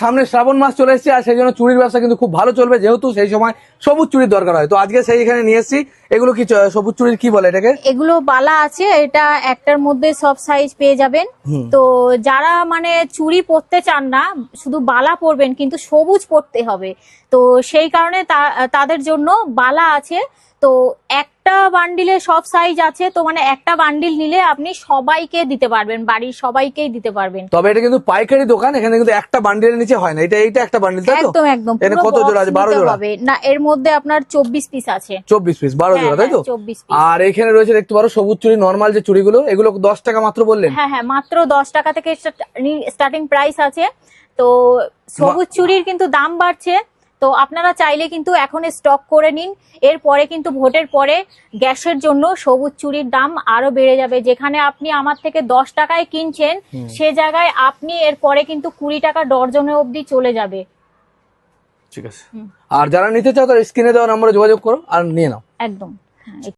সামনে শ্রাবণ মাস চলে এসেছে, আর সেই জন্য চুড়ির ব্যবসা কিন্তু খুব ভালো চলবে, যেহেতু সেই সময় সবুজ চুড়ির দরকার হয়। তো আজকে সেই এখানে নিয়ে এসেছি। এগুলো কি সবুজ চুড়ির কি বলে এটাকে? এগুলো বালা আছে, এটা একটার মধ্যে সব সাইজ পেয়ে যাবেন। তো যারা মানে চুড়ি পরতে চান না, শুধু বালা পরবেন কিন্তু সবুজ পরতে হবে, তো সেই কারণে তাদের জন্য বালা আছে। তো একটা বান্ডিলে সব সাইজ আছে, তো মানে একটা বান্ডিল নিলে আপনি সবাইকে দিতে পারবেন, বাড়ির সবাইকেই দিতে পারবেন। তবে এটা কিন্তু পাইকারি দোকান, এখানে কিন্তু একটা বান্ডিলের নিচে হয় না। এইটা একটা বান্ডিল, তাই তো? একদম একদম। এখানে কত জোড়া আছে? 12 জোড়া না, এর মধ্যে আপনার 24 পিস আছে। 24 পিস, 12 জোড়া, তাই তো? 24 পিস। আর এখানে রয়েছে দেখতে পারো সবুজ চুড়ি, নরমাল যে চুড়িগুলো, এগুলো 10 টাকা মাত্র বললেন? হ্যাঁ হ্যাঁ, মাত্র 10 টাকা থেকে স্টার্টিং প্রাইস আছে। তো সবুজ চুড়ির কিন্তু দাম বাড়ছে, তো আপনারা চাইলে কিন্তু এখন স্টক করে নিন। এরপরে কিন্তু ভোটের পরে গ্যাসের জন্য সবুজ চুড়ির দাম আরো বেড়ে যাবে। যেখানে আপনি আমার থেকে 10 টাকায় কিনছেন, সে জায়গায় আপনি এরপরে কিন্তু 20 টাকা ডর্জনে অবধি চলে যাবে। ঠিক আছে। আর যারা নিতে চাও তারা স্ক্রিনে দেওয়া নম্বরে যোগাযোগ করো আর নিয়ে নাও। একদম।